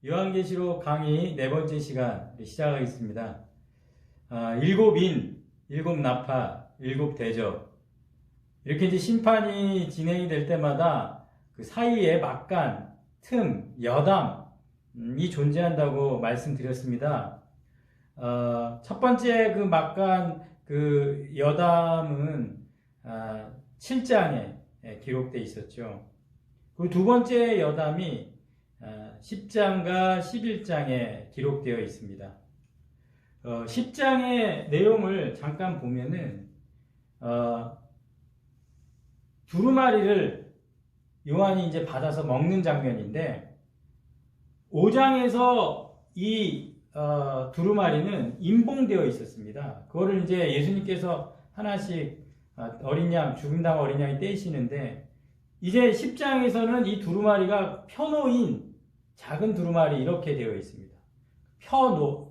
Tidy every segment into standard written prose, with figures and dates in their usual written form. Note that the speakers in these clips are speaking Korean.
요한계시록 강의 네 번째 시간 시작하겠습니다. 일곱 인, 일곱 나파, 일곱 대접. 이렇게 이제 심판이 진행이 될 때마다 그 사이에 막간, 틈, 여담이 존재한다고 말씀드렸습니다. 첫 번째 그 막간 그 여담은 7장에 기록되어 있었죠. 그 두 번째 여담이 10장과 11장에 기록되어 있습니다. 10장의 내용을 잠깐 보면은 두루마리를 요한이 이제 받아서 먹는 장면인데 5장에서 이 두루마리는 임봉되어 있었습니다. 그거를 이제 예수님께서 하나씩 어린 양, 죽음당 어린 양이 떼시는데 이제 10장에서는 이 두루마리가 펴놓인 작은 두루마리 이렇게 되어 있습니다.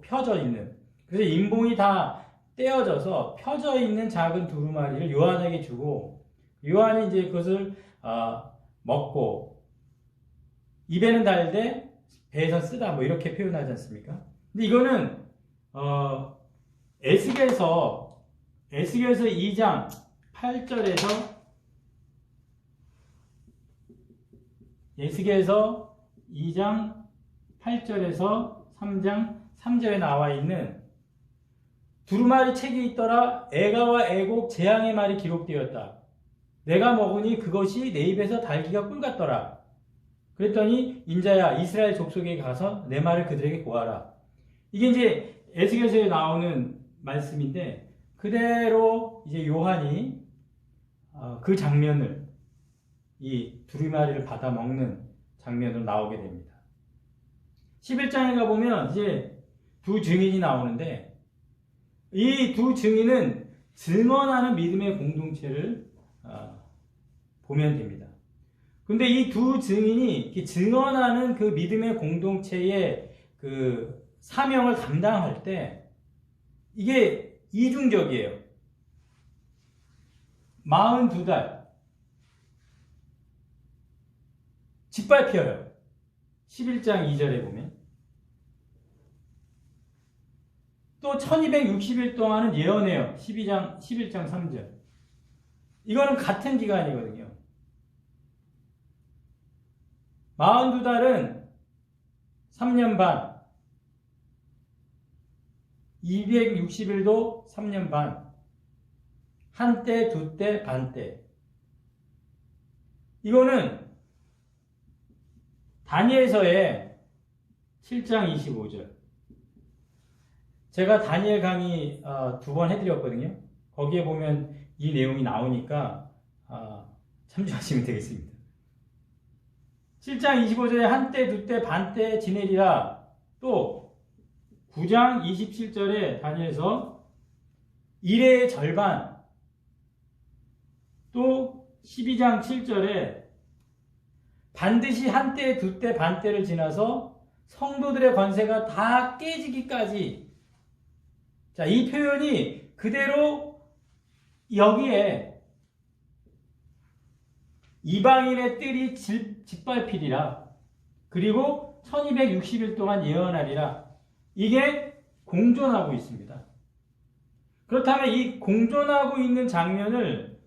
펴져 있는. 그래서 임봉이 다 떼어져서 펴져 있는 작은 두루마리를 요한에게 주고 요한이 이제 그것을 먹고 입에는 달되 배에서 쓰다 뭐 이렇게 표현하지 않습니까? 근데 이거는 에스겔서 2장 8절에서 에스겔서 2장 8절에서 3장 3절에 나와 있는 두루마리 책이 있더라. 애가와 애곡 재앙의 말이 기록되었다. 내가 먹으니 그것이 내 입에서 달기가 꿀 같더라. 그랬더니 인자야 이스라엘 족속에 가서 내 말을 그들에게 고하라. 이게 이제 에스겔서에 나오는 말씀인데 그대로 이제 요한이 그 장면을 이 두루마리를 받아 먹는 장면으로 나오게 됩니다. 11장에 가보면 이제 두 증인이 나오는데 이 두 증인은 증언하는 믿음의 공동체를 보면 됩니다. 근데 이 두 증인이 증언하는 그 믿음의 공동체의 그 사명을 감당할 때 이게 이중적이에요. 42달 짓밟혀요. 11장 2절에 보면 또 1260일 동안은 예언해요. 11장 3절. 이거는 같은 기간이거든요. 42달은 3년 반, 260일도 3년 반, 한때, 두때, 반때. 이거는 다니엘서의 7장 25절. 제가 다니엘 강의 2번 해드렸거든요. 거기에 보면 이 내용이 나오니까 참조하시면 되겠습니다. 7장 25절에 한때, 두때, 반때 지내리라. 또 9장 27절에 다니엘서 1회의 절반. 또 12장 7절에 반드시 한때, 두때, 반때를 지나서 성도들의 권세가 다 깨지기까지. 자, 이 표현이 그대로 여기에 이방인의 뜰이 짓밟히리라. 그리고 1260일 동안 예언하리라. 이게 공존하고 있습니다. 그렇다면 이 공존하고 있는 장면을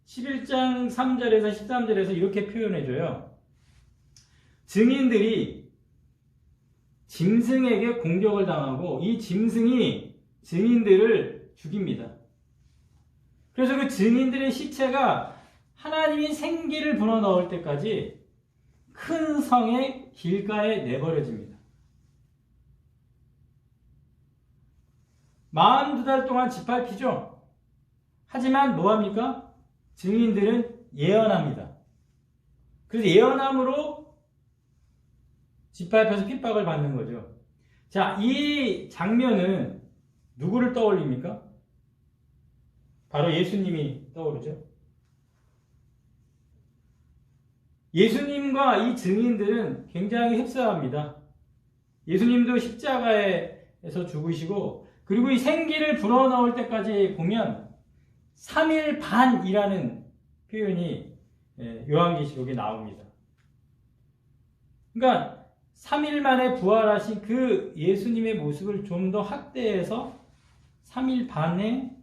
11장 3절에서 13절에서 이렇게 표현해줘요. 증인들이 짐승에게 공격을 당하고 이 짐승이 증인들을 죽입니다. 그래서 그 증인들의 시체가 하나님이 생기를 불어넣을 때까지 큰 성의 길가에 내버려집니다. 42달 동안 짓밟히죠. 하지만 뭐합니까? 증인들은 예언합니다. 그래서 예언함으로 짓밟혀서 핍박을 받는 거죠. 자, 이 장면은 누구를 떠올립니까? 바로 예수님이 떠오르죠. 예수님과 이 증인들은 굉장히 흡사합니다. 예수님도 십자가에서 죽으시고 그리고 이 생기를 불어넣을 때까지 보면 3일 반이라는 표현이 요한계시록에 나옵니다. 그러니까 3일 만에 부활하신 그 예수님의 모습을 좀 더 확대해서 3일 반에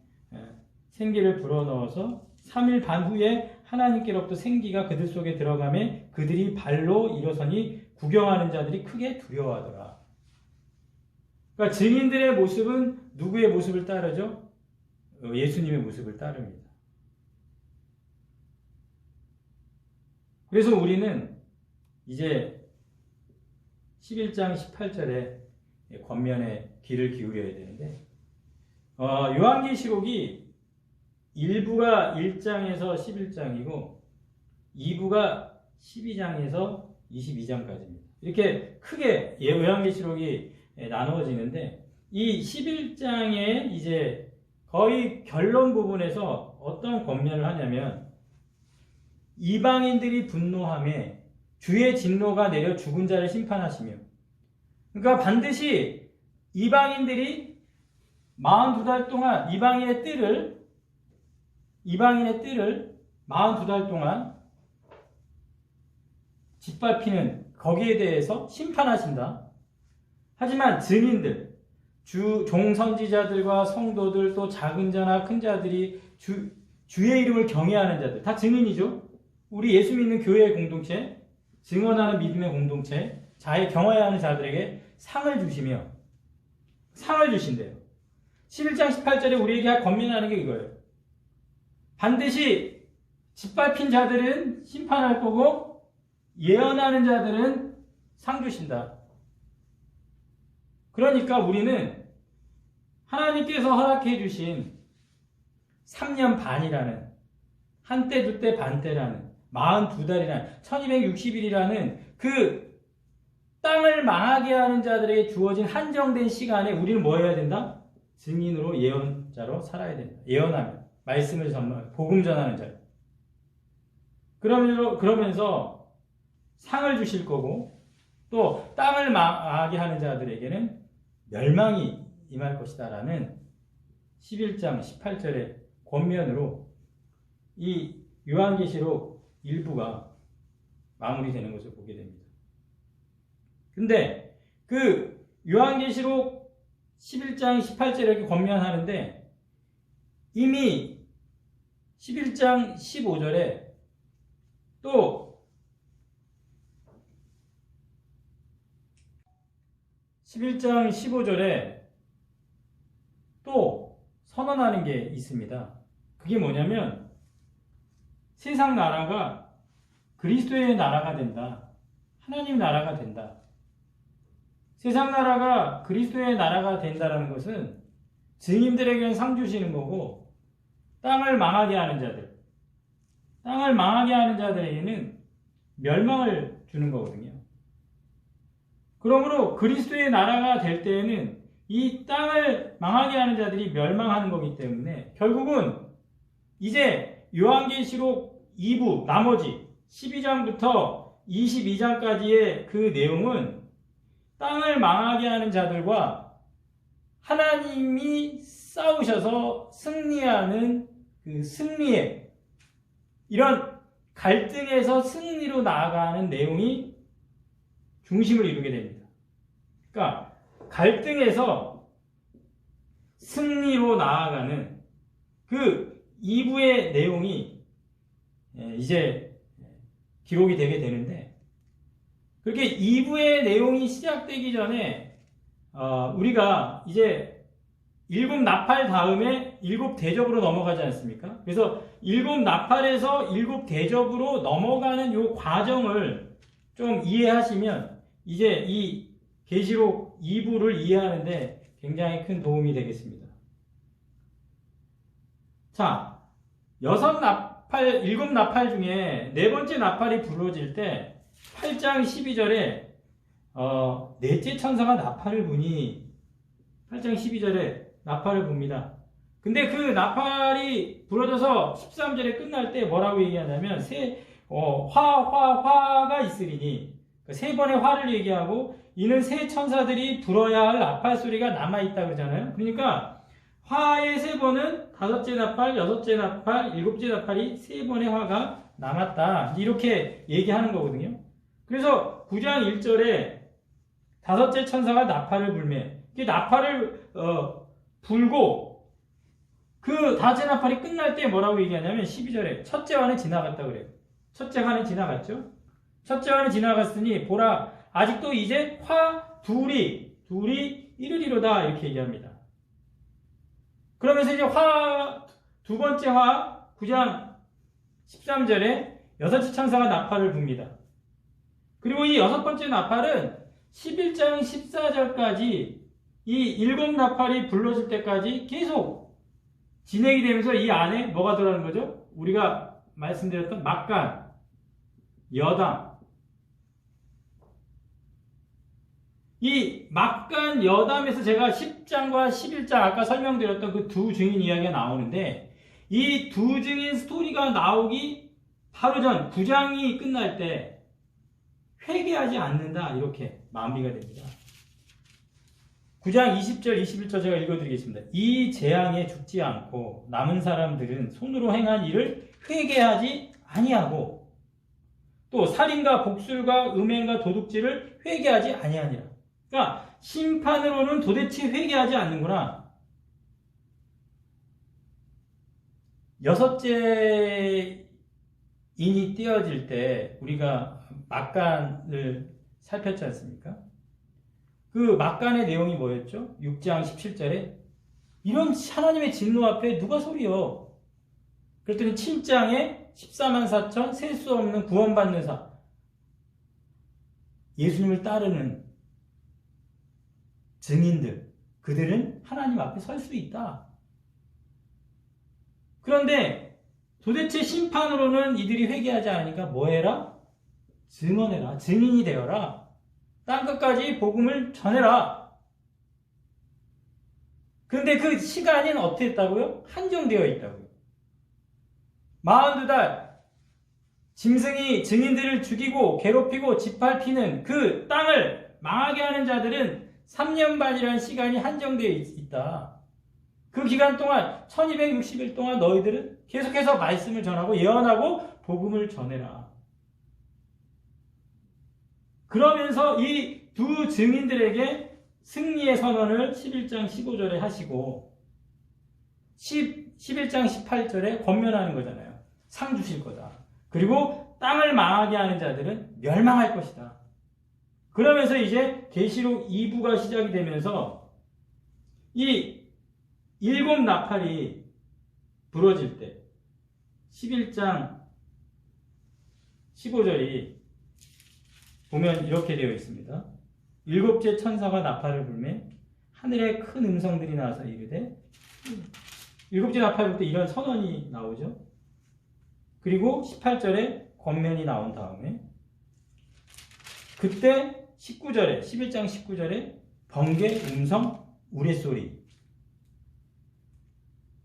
생기를 불어넣어서 3일 반 후에 하나님께로부터 생기가 그들 속에 들어가매 그들이 발로 일어서니 구경하는 자들이 크게 두려워하더라. 그러니까 증인들의 모습은 누구의 모습을 따르죠? 예수님의 모습을 따릅니다. 그래서 우리는 이제 11장 18절에 권면에 귀를 기울여야 되는데 요한계시록이 1부가 1장에서 11장이고 2부가 12장에서 22장까지입니다. 이렇게 크게 요한계시록이 나누어지는데 이 11장에 이제 거의 결론 부분에서 어떤 권면을 하냐면 이방인들이 분노함에 주의 진노가 내려 죽은 자를 심판하시며, 그러니까 반드시 이방인들이 42달 동안 이방인의 뜰을 42달 동안 짓밟히는 거기에 대해서 심판하신다. 하지만 증인들, 종선지자들과 성도들, 또 작은 자나 큰 자들이 주의 이름을 경외하는 자들, 다 증인이죠. 우리 예수 믿는 교회의 공동체, 증언하는 믿음의 공동체, 경외하는 자들에게 상을 주신대요. 11장 18절에 우리에게 권면하는 게 이거예요. 반드시 짓밟힌 자들은 심판할 거고 예언하는 자들은 상 주신다. 그러니까 우리는 하나님께서 허락해 주신 3년 반이라는, 한때 두때 반때라는, 42달이라는 1260일이라는 그 땅을 망하게 하는 자들에게 주어진 한정된 시간에 우리는 뭐 해야 된다? 증인으로, 예언자로 살아야 된다. 예언하면, 말씀을 복음 전하는 자. 그러면서 상을 주실 거고, 또 땅을 망하게 하는 자들에게는 멸망이 임할 것이다라는 11장 18절의 권면으로 이 요한계시록 일부가 마무리되는 것을 보게 됩니다. 근데 그 요한계시록 11장 18절에 이렇게 권면하는데 이미 11장 15절에 또 11장 15절에 또 선언하는 게 있습니다. 그게 뭐냐면 세상 나라가 그리스도의 나라가 된다. 하나님 나라가 된다. 세상 나라가 그리스도의 나라가 된다는 것은 증인들에게는 상 주시는 거고, 땅을 망하게 하는 자들에게는 멸망을 주는 거거든요. 그러므로 그리스도의 나라가 될 때에는 이 땅을 망하게 하는 자들이 멸망하는 거기 때문에 결국은 이제 요한계시록 2부 나머지 12장부터 22장까지의 그 내용은 땅을 망하게 하는 자들과 하나님이 싸우셔서 승리하는 그 승리의 이런 갈등에서 승리로 나아가는 내용이 중심을 이루게 됩니다. 그러니까 갈등에서 승리로 나아가는 그 2부의 내용이 이제 기록이 되게 되는데, 그렇게 2부의 내용이 시작되기 전에 우리가 이제 7 나팔 다음에 7 대접으로 넘어가지 않습니까? 그래서 7 나팔에서 7 대접으로 넘어가는 이 과정을 좀 이해하시면 이제 이 계시록 2부를 이해하는데 굉장히 큰 도움이 되겠습니다. 자, 7 나팔 중에 네 번째 나팔이 불어질 때 8장 12절에 넷째 천사가 나팔을 부니 8장 12절에 나팔을 붑니다. 근데 그 나팔이 불어져서 13절에 끝날 때 뭐라고 얘기하냐면 화가 있으리니, 세 번의 화를 얘기하고 이는 세 천사들이 불어야 할 나팔 소리가 남아있다 그러잖아요. 그러니까 화의 세 번은 5째 나팔, 6째 나팔, 7째 나팔이 세 번의 화가 남았다, 이렇게 얘기하는 거거든요. 그래서 9장 1절에 다섯째 천사가 나팔을 불매. 이 나팔을 불고 그 다섯째 나팔이 끝날 때 뭐라고 얘기하냐면 12절에 첫째 환은 지나갔다 그래요. 첫째 환은 지나갔죠. 첫째 환은 지나갔으니 보라 아직도 이제 화 둘이 이르리로다 이렇게 얘기합니다. 그러면서 이제 두 번째 화 9장 13절에 여섯째 천사가 나팔을 붑니다. 그리고 이 여섯 번째 나팔은 11장 14절까지 이 일곱 나팔이 불러질 때까지 계속 진행이 되면서 이 안에 뭐가 들어가는 거죠? 우리가 말씀드렸던 막간, 여담. 이 막간 여담에서 제가 10장과 11장 아까 설명드렸던 그 두 증인 이야기가 나오는데 이 두 증인 스토리가 나오기 바로 전 9장이 끝날 때 회개하지 않는다 이렇게 마무리가 됩니다. 9장 20절 21절 제가 읽어드리겠습니다. 이 재앙에 죽지 않고 남은 사람들은 손으로 행한 일을 회개하지 아니하고 또 살인과 복술과 음행과 도둑질을 회개하지 아니하니라. 그러니까 심판으로는 도대체 회개하지 않는구나. 여섯째 인이 띄어질 때 우리가 막간을 살폈지 않습니까? 그 막간의 내용이 뭐였죠? 6장 17절에 이런 하나님의 진노 앞에 누가 서리요? 그랬더니 7장에 14만 4천 셀 수 없는 구원받는 사 예수님을 따르는 증인들 그들은 하나님 앞에 설 수 있다. 그런데 도대체 심판으로는 이들이 회개하지 않으니까 뭐해라? 증언해라. 증인이 되어라. 땅끝까지 복음을 전해라. 그런데 그 시간은 어떻게 했다고요? 한정되어 있다고요. 42달 짐승이 증인들을 죽이고 괴롭히고 짓밟히는 그 땅을 망하게 하는 자들은 3년 반이라는 시간이 한정되어 있다. 그 기간 동안 1260일 동안 너희들은 계속해서 말씀을 전하고 예언하고 복음을 전해라. 그러면서 이 두 증인들에게 승리의 선언을 11장 15절에 하시고 11장 18절에 권면하는 거잖아요. 상 주실 거다. 그리고 땅을 망하게 하는 자들은 멸망할 것이다. 그러면서 이제 계시록 2부가 시작이 되면서 이 일곱 나팔이 부러질 때 11장 15절이 보면 이렇게 되어 있습니다. 일곱째 천사가 나팔을 불매 하늘에 큰 음성들이 나와서 이르되 일곱째 나팔을 불 때 이런 선언이 나오죠. 그리고 18절에 권면이 나온 다음에 그때 19절에 11장 19절에 번개, 음성, 우레소리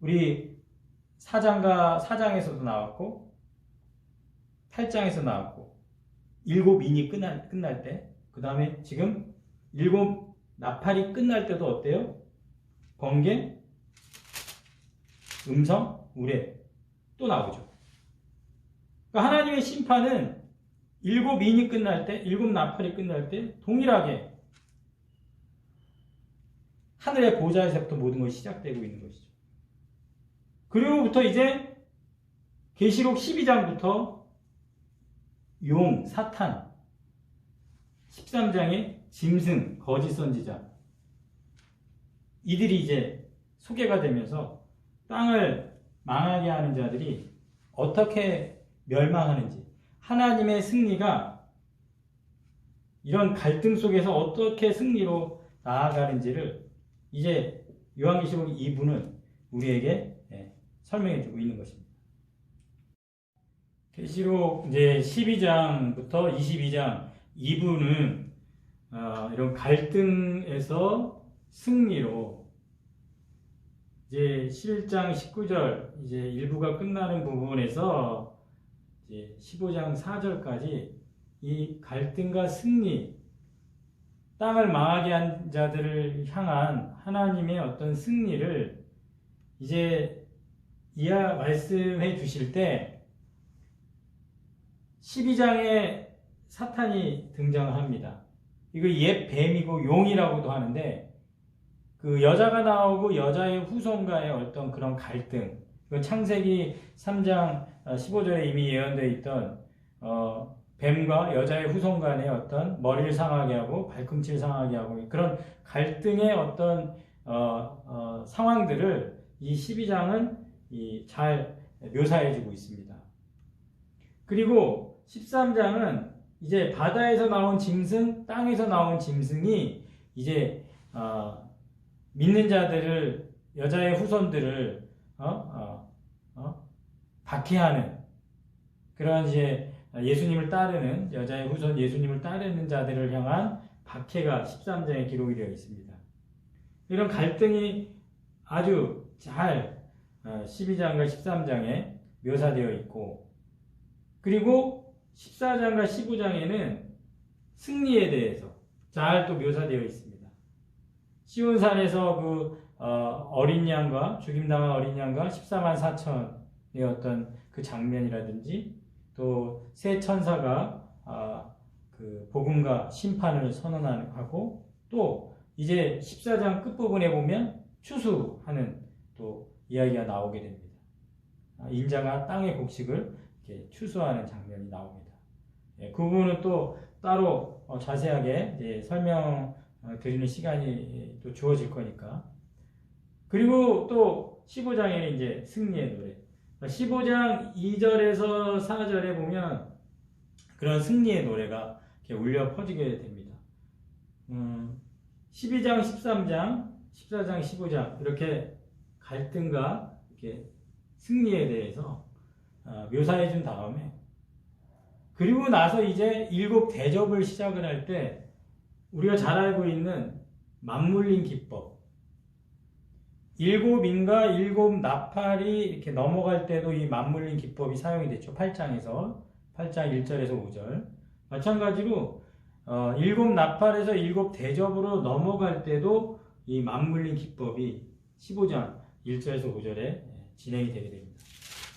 우리 4장에서도 나왔고 8장에서 나왔고 일곱 인이 끝날 때 그 다음에 지금 일곱 나팔이 끝날 때도 어때요? 번개, 음성, 우레 또 나오죠. 그러니까 하나님의 심판은 일곱 인이 끝날 때, 일곱 나팔이 끝날 때 동일하게 하늘의 보좌에서부터 모든 것이 시작되고 있는 것이죠. 그리고부터 이제 계시록 12장부터 용, 사탄 13장에 짐승, 거짓 선지자 이들이 이제 소개가 되면서 땅을 망하게 하는 자들이 어떻게 멸망하는지 하나님의 승리가 이런 갈등 속에서 어떻게 승리로 나아가는지를 이제 요한계시록 2부는 우리에게 설명해주고 있는 것입니다. 계시록 이제 12장부터 22장 2부는 이런 갈등에서 승리로 이제 11장 19절 이제 일부가 끝나는 부분에서 이제 15장 4절까지 이 갈등과 승리, 땅을 망하게 한 자들을 향한 하나님의 어떤 승리를 이제 말씀해 주실 때 12장에 사탄이 등장을 합니다. 이거 옛 뱀이고 용이라고도 하는데 그 여자가 나오고 여자의 후손과의 어떤 그런 갈등, 그 창세기 3장 15절에 이미 예언되어 있던 뱀과 여자의 후손 간의 어떤 머리를 상하게 하고 발꿈치를 상하게 하고 그런 갈등의 어떤 상황들을 이 12장은 잘 묘사해주고 있습니다. 그리고 13장은 이제 바다에서 나온 짐승, 땅에서 나온 짐승이 이제 믿는 자들을, 여자의 후손들을 박해하는 그런 이제 예수님을 따르는, 여자의 후손 예수님을 따르는 자들을 향한 박해가 13장에 기록이 되어 있습니다. 이런 갈등이 아주 잘 12장과 13장에 묘사되어 있고, 그리고 14장과 15장에는 승리에 대해서 잘 또 묘사되어 있습니다. 시온산에서 그 어린 양과, 죽임당한 어린 양과 14만 4천의 어떤 그 장면이라든지, 또 세 천사가 그 복음과 심판을 선언하고, 또 이제 14장 끝부분에 보면 추수하는 또 이야기가 나오게 됩니다. 인자가 땅의 곡식을 이렇게 추수하는 장면이 나옵니다. 그 부분은 또 따로 자세하게 이제 설명 드리는 시간이 또 주어질 거니까. 그리고 또 15장에는 이제 승리의 노래. 15장 2절에서 4절에 보면 그런 승리의 노래가 이렇게 울려 퍼지게 됩니다. 12장, 13장, 14장, 15장 이렇게 갈등과 이렇게 승리에 대해서 묘사해 준 다음에, 그리고 나서 이제 일곱 대접을 시작을 할 때 우리가 잘 알고 있는 맞물림 기법, 일곱 인과 일곱 나팔이 이렇게 넘어갈 때도 이 맞물림 기법이 사용이 됐죠. 8장 1절에서 5절. 마찬가지로 일곱 나팔에서 일곱 대접으로 넘어갈 때도 이 맞물림 기법이 15장 1절에서 5절에 진행이 되게 됩니다.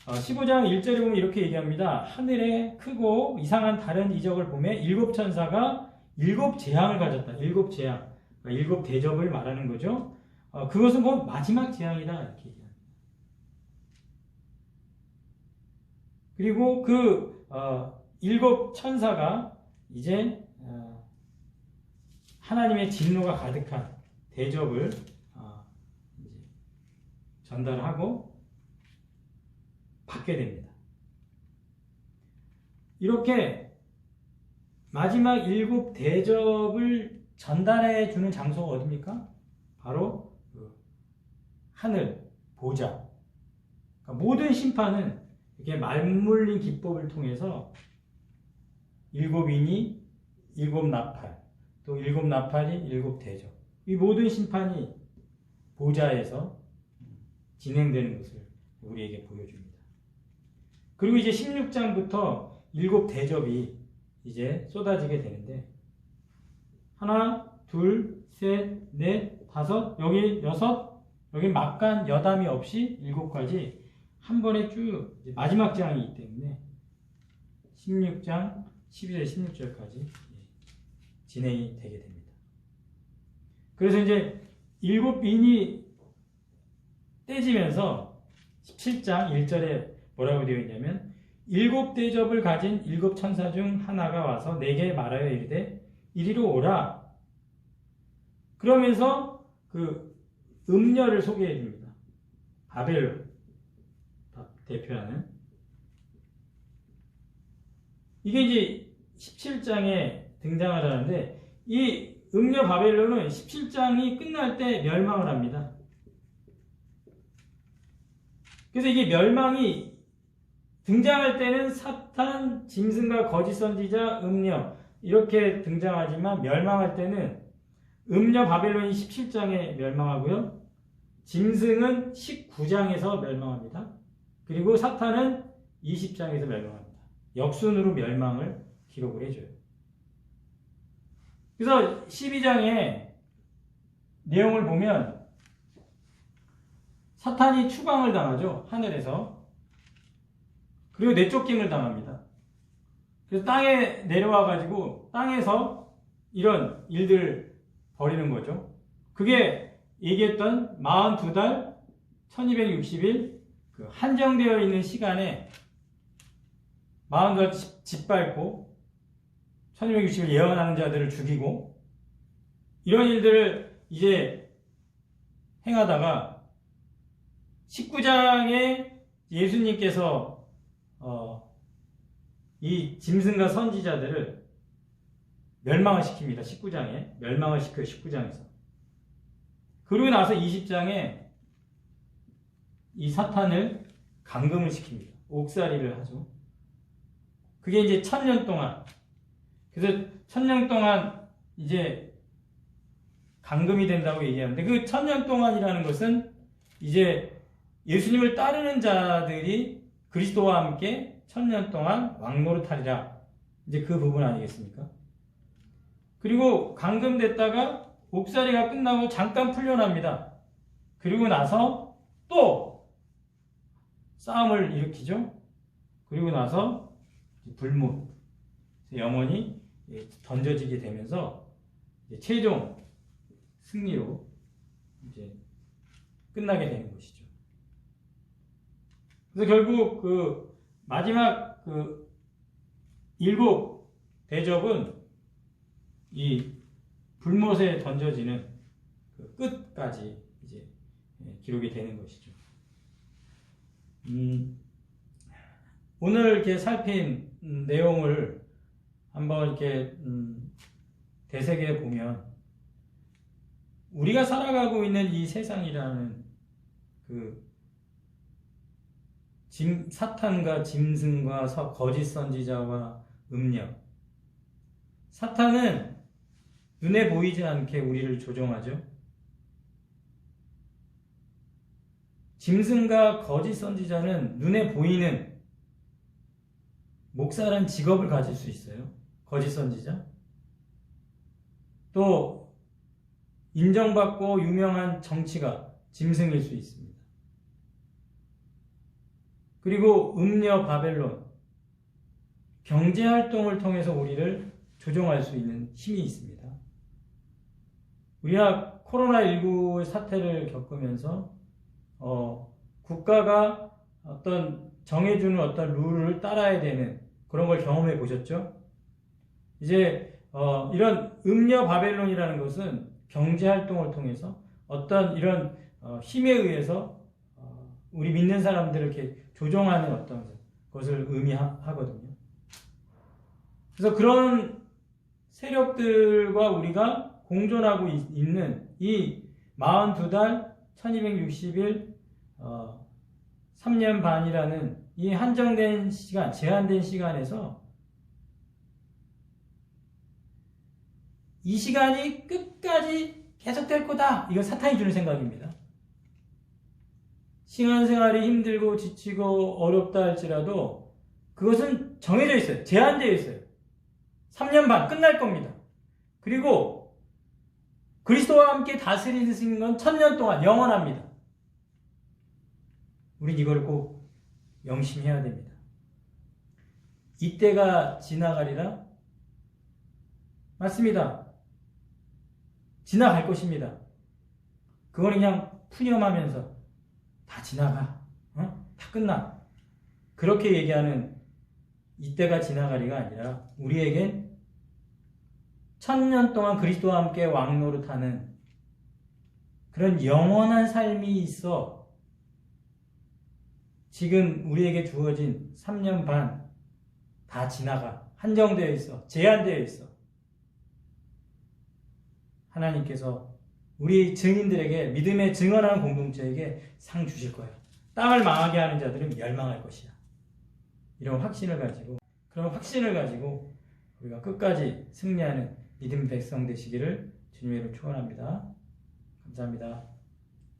15장 1절에 보면 이렇게 얘기합니다. 하늘에 크고 이상한 다른 이적을 보며 일곱 천사가 일곱 재앙을 가졌다. 일곱 재앙, 그러니까 일곱 대접을 말하는 거죠. 그것은 곧 마지막 재앙이다 이렇게 얘기합니다. 그리고 그 일곱 천사가 이제 하나님의 진노가 가득한 대접을 이제 전달하고 받게 됩니다. 이렇게 마지막 일곱 대접을 전달해 주는 장소가 어디입니까? 바로 그 하늘, 보좌. 그러니까 모든 심판은 이렇게 말물린 기법을 통해서 일곱 인이 일곱 나팔, 또 일곱 나팔이 일곱 대접, 이 모든 심판이 보좌에서 진행되는 것을 우리에게 보여줍니다. 그리고 이제 16장부터 일곱 대접이 이제 쏟아지게 되는데, 하나, 둘, 셋, 넷, 다섯, 여기 여섯, 여기 막간 여담이 없이 일곱 가지 한 번에 쭉 마지막 장이기 때문에 16장 12절 16절까지 진행이 되게 됩니다. 그래서 이제 일곱 인이 떼지면서 17장 1절에 뭐라고 되어 있냐면, 일곱 대접을 가진 일곱 천사 중 하나가 와서 내게 말하여 이르되 이리로 오라. 그러면서 그 음녀를 소개해 줍니다. 바벨론 대표하는. 이게 이제 17장에 등장을 하는데, 이 음녀 바벨론은 17장이 끝날 때 멸망을 합니다. 그래서 이게 멸망이 등장할 때는 사탄, 짐승과 거짓 선지자, 음녀 이렇게 등장하지만, 멸망할 때는 음녀 바벨론이 17장에 멸망하고요, 짐승은 19장에서 멸망합니다. 그리고 사탄은 20장에서 멸망합니다. 역순으로 멸망을 기록을 해줘요. 그래서 12장의 내용을 보면 사탄이 추방을 당하죠. 하늘에서. 그리고 내쫓김을 당합니다. 그래서 땅에 내려와가지고 땅에서 이런 일들을 벌이는 거죠. 그게 얘기했던 42달 1260일 그 한정되어 있는 시간에 42달 짓밟고 1260일 예언하는 자들을 죽이고 이런 일들을 이제 행하다가 19장에 예수님께서 이 짐승과 선지자들을 멸망을 시킵니다. 19장에 멸망을 시켜요. 19장에서. 그러고 나서 20장에 이 사탄을 감금을 시킵니다. 옥살이를 하죠. 그게 이제 1000년 동안, 그래서 1000년 동안 이제 감금이 된다고 얘기하는데, 그 1000년 동안이라는 것은 이제 예수님을 따르는 자들이 그리스도와 함께 1000년 동안 왕노릇하리라. 이제 그 부분 아니겠습니까? 그리고 감금됐다가 옥살이가 끝나고 잠깐 풀려납니다. 그리고 나서 또 싸움을 일으키죠. 그리고 나서 불못, 영혼이 던져지게 되면서 최종 승리로 이제 끝나게 되는 것이죠. 그래서 결국 그 마지막 그 7 대접은 이 불못에 던져지는 그 끝까지 이제 기록이 되는 것이죠. 오늘 이렇게 살핀 내용을 한번 이렇게 되새겨 보면 우리가 살아가고 있는 이 세상이라는 그 사탄과 짐승과 거짓 선지자와 음력, 사탄은 눈에 보이지 않게 우리를 조종하죠. 짐승과 거짓 선지자는 눈에 보이는 목사라는 직업을 가질 수 있어요. 거짓 선지자. 또 인정받고 유명한 정치가 짐승일 수 있습니다. 그리고 음녀 바벨론, 경제활동을 통해서 우리를 조종할 수 있는 힘이 있습니다. 우리가 코로나19 사태를 겪으면서 국가가 어떤 정해주는 어떤 룰을 따라야 되는 그런 걸 경험해 보셨죠? 이제 이런 음녀 바벨론이라는 것은 경제활동을 통해서 어떤 이런 힘에 의해서 우리 믿는 사람들을 이렇게 조종하는 어떤 것을 의미하거든요. 그래서 그런 세력들과 우리가 공존하고 있는 이 42달 1260일 3년 반이라는 이 한정된 시간, 제한된 시간에서 이 시간이 끝까지 계속될 거다. 이건 사탄이 주는 생각입니다. 신앙생활이 힘들고 지치고 어렵다 할지라도 그것은 정해져 있어요. 제한되어 있어요. 3년 반 끝날 겁니다. 그리고 그리스도와 함께 다스리는 건 1000년 동안 영원합니다. 우린 이걸 꼭 명심해야 됩니다. 이때가 지나가리라? 맞습니다. 지나갈 것입니다. 그걸 그냥 푸념하면서 다 지나가. 다 끝나. 그렇게 얘기하는 이때가 지나가리가 아니라 우리에겐 1000년 동안 그리스도와 함께 왕노릇하는 그런 영원한 삶이 있어. 지금 우리에게 주어진 3년 반 다 지나가. 한정되어 있어. 제한되어 있어. 하나님께서 우리 증인들에게 믿음의 증언하는 공동체에게 상 주실 거예요. 땅을 망하게 하는 자들은 멸망할 것이야. 이런 확신을 가지고, 그런 확신을 가지고 우리가 끝까지 승리하는 믿음 백성 되시기를 주님의 이름으로 축원합니다. 감사합니다.